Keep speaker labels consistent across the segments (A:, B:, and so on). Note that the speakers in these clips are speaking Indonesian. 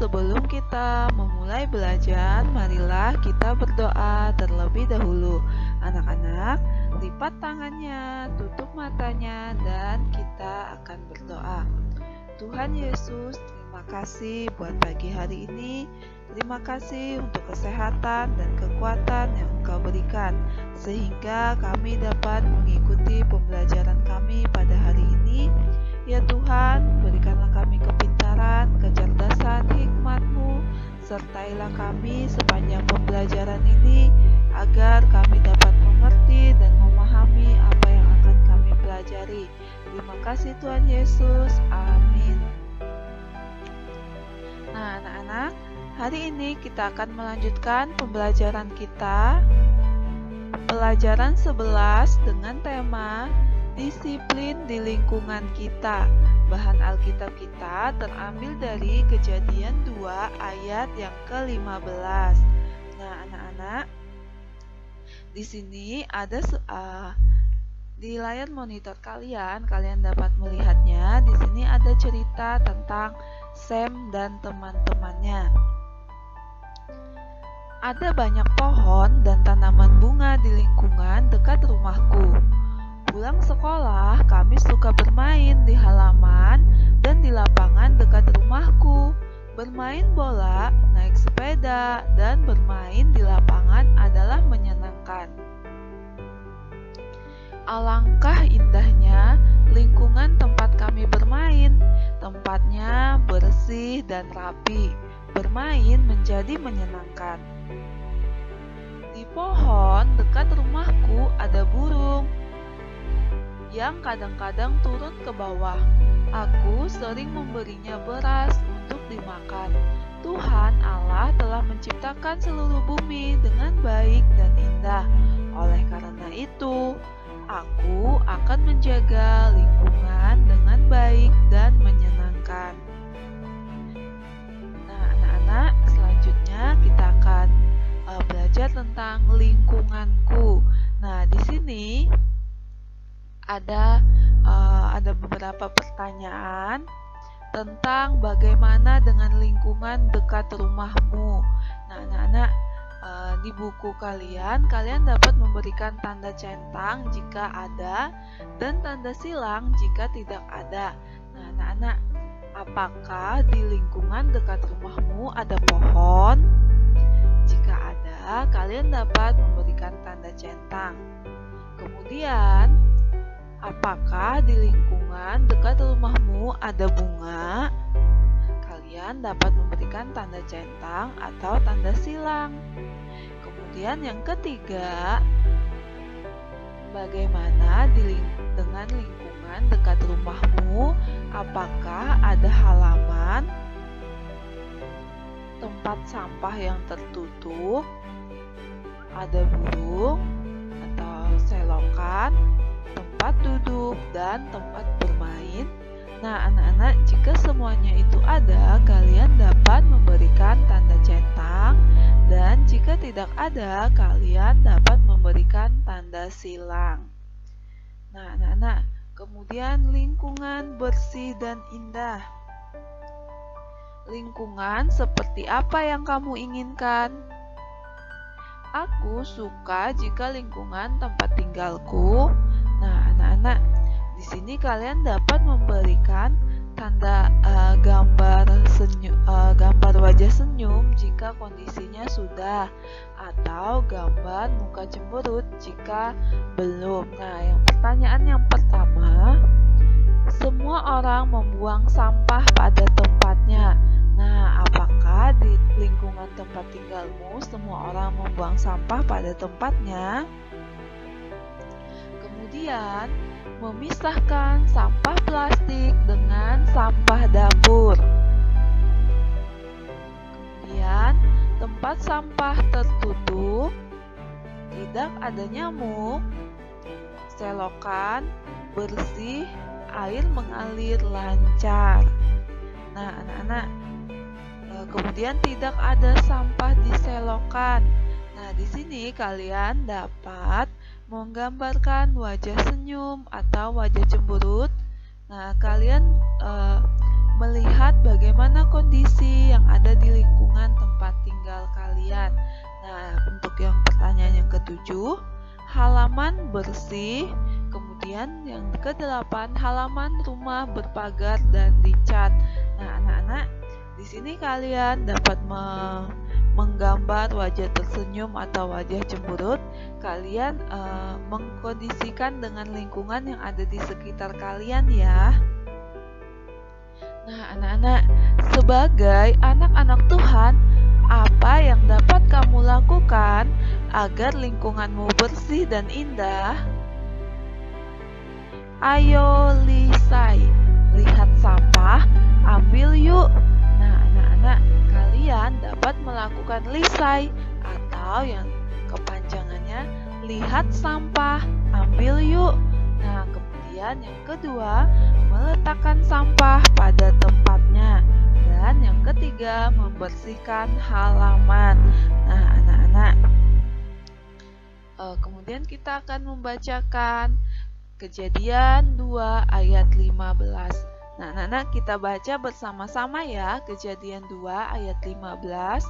A: sebelum kita memulai belajar, marilah kita berdoa terlebih dahulu. Anak-anak, lipat tangannya, tutup matanya, dan kita akan berdoa. Tuhan Yesus, terima kasih buat pagi hari ini. Terima kasih untuk kesehatan dan kekuatan yang Engkau berikan, sehingga kami dapat mengikuti pembelajaran kami pada hari ini. Ya Tuhan, berikanlah kami kepintaran, kecerdasan, hikmat-Mu, sertailah kami sepanjang pembelajaran ini, agar kami dapat mengerti dan memahami apa yang akan kami pelajari. Terima kasih Tuhan Yesus, amin. Nah anak-anak, hari ini kita akan melanjutkan pembelajaran kita, pelajaran 11 dengan tema disiplin di lingkungan kita. Bahan Alkitab kita terambil dari Kejadian 2 ayat yang ke-15. Nah, anak-anak, di sini ada di layar monitor kalian dapat melihatnya. Di sini ada cerita tentang Sem dan teman-temannya. Ada banyak pohon dan tanaman bunga di lingkungan dekat rumahku. Pulang sekolah, kami suka bermain di halaman dan di lapangan dekat rumahku. Bermain bola, naik sepeda, dan bermain di lapangan adalah menyenangkan. Alangkah indahnya lingkungan tempat kami bermain. Tempatnya bersih dan rapi. Bermain menjadi menyenangkan. Di pohon dekat rumahku ada burung yang kadang-kadang turun ke bawah. Aku sering memberinya beras untuk dimakan. Tuhan Allah telah menciptakan seluruh bumi dengan baik dan indah. Oleh karena itu, aku akan menjaga lingkungan dengan baik dan menyenangkan. Nah, anak-anak, selanjutnya kita akan belajar tentang lingkunganku. Nah, di sini ada beberapa pertanyaan tentang bagaimana dengan lingkungan dekat rumahmu. Nah, anak-anak, di buku kalian dapat memberikan tanda centang jika ada dan tanda silang jika tidak ada. Nah, anak-anak, apakah di lingkungan dekat rumahmu ada pohon? Jika ada, kalian dapat memberikan tanda centang. Kemudian, apakah di lingkungan dekat rumahmu ada bunga? Kalian dapat memberikan tanda centang atau tanda silang. Kemudian yang ketiga, bagaimana dengan lingkungan dekat rumahmu? Apakah ada halaman, tempat sampah yang tertutup, ada burung atau selokan, tempat duduk, dan tempat bermain? Nah, anak-anak, jika semuanya itu ada, kalian dapat memberikan tanda centang, dan jika tidak ada, kalian dapat memberikan tanda silang. Nah, anak-anak, kemudian lingkungan bersih dan indah. Lingkungan seperti apa yang kamu inginkan? Aku suka jika lingkungan tempat tinggalku. Nah, anak-anak, di sini kalian dapat memberikan tanda gambar wajah senyum jika kondisinya sudah, atau gambar muka cemberut jika belum. Nah, pertanyaan yang pertama, semua orang membuang sampah pada tempatnya. Nah, apakah di lingkungan tempat tinggalmu semua orang membuang sampah pada tempatnya? Kemudian, memisahkan sampah plastik dengan sampah dapur. Kemudian, tempat sampah tertutup, tidak ada nyamuk, selokan bersih, air mengalir lancar. Nah, anak-anak, kemudian tidak ada sampah di selokan. Nah, di sini kalian dapat menggambarkan wajah senyum atau wajah cemberut. Nah, kalian melihat bagaimana kondisi yang ada di lingkungan tempat tinggal kalian. Nah, untuk yang pertanyaan yang ketujuh, halaman bersih. Kemudian yang ke-8, halaman rumah berpagar dan dicat. Nah, anak-anak, di sini kalian dapat menggambar wajah tersenyum atau wajah cemberut. Kalian mengkondisikan dengan lingkungan yang ada di sekitar kalian ya. Nah, anak-anak, sebagai anak-anak Tuhan, apa yang dapat kamu lakukan agar lingkunganmu bersih dan indah? Ayo lisai, lihat sampah, ambil yuk. Nah, anak-anak, kalian dapat melakukan lisai atau yang kepanjangannya lihat sampah, ambil yuk. Nah, kemudian yang kedua, meletakkan sampah pada tempatnya. Dan yang ketiga, membersihkan halaman. Nah, anak-anak, kemudian kita akan membacakan Kejadian 2 ayat 15. Nah, anak-anak, kita baca bersama-sama ya. Kejadian 2 ayat 15.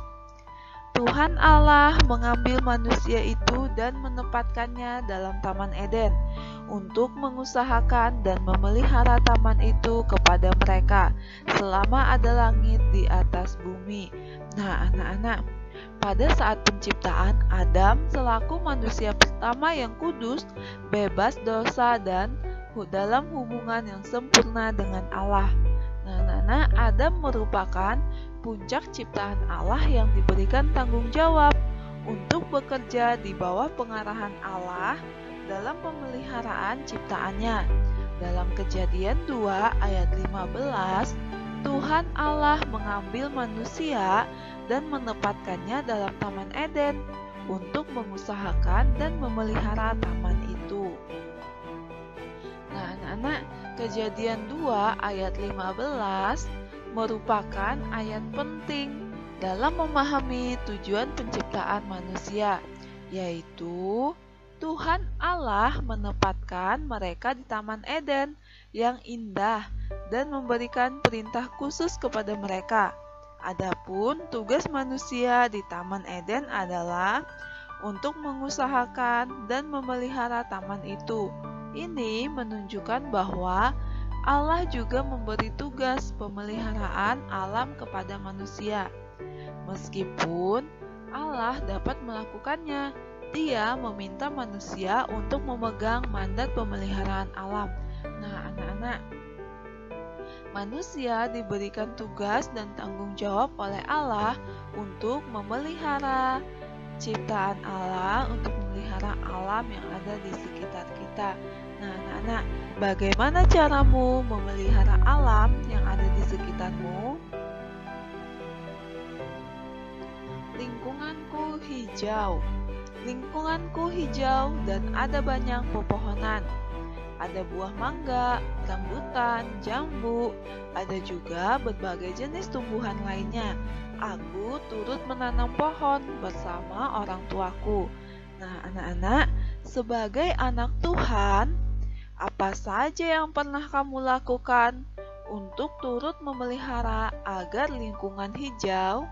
A: Tuhan Allah mengambil manusia itu dan menempatkannya dalam Taman Eden untuk mengusahakan dan memelihara taman itu kepada mereka selama ada langit di atas bumi. Nah, anak-anak, pada saat penciptaan, Adam selaku manusia pertama yang kudus, bebas dosa dan dalam hubungan yang sempurna dengan Allah. Nah, anak-anak, Adam merupakan puncak ciptaan Allah yang diberikan tanggung jawab untuk bekerja di bawah pengarahan Allah dalam pemeliharaan ciptaannya. Dalam Kejadian 2 ayat 15, Tuhan Allah mengambil manusia dan menempatkannya dalam Taman Eden untuk mengusahakan dan memelihara taman itu. Nah, anak-anak, Kejadian 2 ayat 15 merupakan ayat penting dalam memahami tujuan penciptaan manusia, yaitu Tuhan Allah menempatkan mereka di Taman Eden yang indah dan memberikan perintah khusus kepada mereka. Adapun tugas manusia di Taman Eden adalah untuk mengusahakan dan memelihara taman itu. Ini menunjukkan bahwa Allah juga memberi tugas pemeliharaan alam kepada manusia. Meskipun Allah dapat melakukannya, Dia meminta manusia untuk memegang mandat pemeliharaan alam. Nah, anak-anak, manusia diberikan tugas dan tanggung jawab oleh Allah untuk memelihara ciptaan Allah, untuk memelihara alam yang ada di sekitar kita. Nah, anak-anak, bagaimana caramu memelihara alam yang ada di sekitarmu? Lingkunganku hijau. Lingkunganku hijau dan ada banyak pepohonan. Ada buah mangga, rambutan, jambu, ada juga berbagai jenis tumbuhan lainnya. Aku turut menanam pohon bersama orang tuaku. Nah, anak-anak, sebagai anak Tuhan, apa saja yang pernah kamu lakukan untuk turut memelihara agar lingkungan hijau?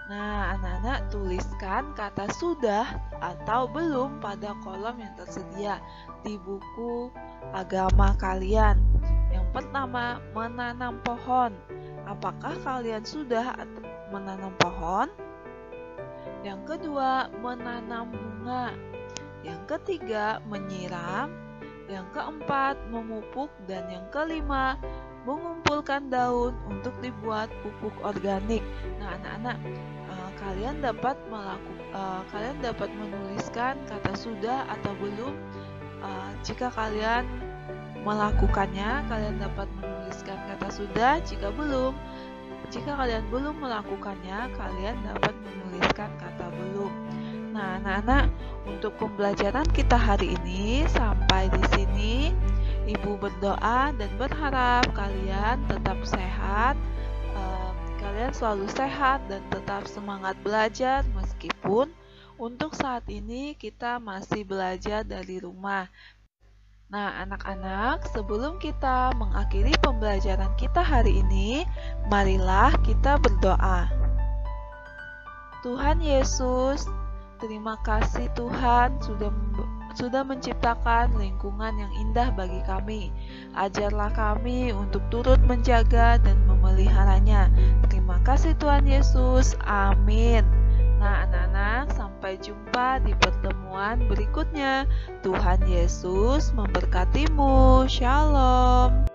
A: Nah, anak-anak, tuliskan kata sudah atau belum pada kolom yang tersedia di buku agama kalian. Yang pertama, menanam pohon. Apakah kalian sudah menanam pohon? Yang kedua, menanam bunga. Yang ketiga, menyiram. Yang keempat, memupuk. Dan yang kelima, mengumpulkan daun untuk dibuat pupuk organik. Nah, anak-anak, kalian dapat menuliskan kata sudah atau belum. Jika kalian melakukannya, kalian dapat menuliskan kata sudah. Jika kalian belum melakukannya, kalian dapat menuliskan kata belum. Nah, anak-anak, untuk pembelajaran kita hari ini sampai di sini. Ibu berdoa dan berharap kalian tetap sehat, kalian selalu sehat dan tetap semangat belajar meskipun untuk saat ini kita masih belajar dari rumah. Nah, anak-anak, sebelum kita mengakhiri pembelajaran kita hari ini, marilah kita berdoa. Tuhan Yesus, terima kasih Tuhan sudah menciptakan lingkungan yang indah bagi kami. Ajarlah kami untuk turut menjaga dan memeliharanya. Terima kasih Tuhan Yesus. Amin. Nah, anak-anak, sampai jumpa di pertemuan berikutnya. Tuhan Yesus memberkatimu. Shalom.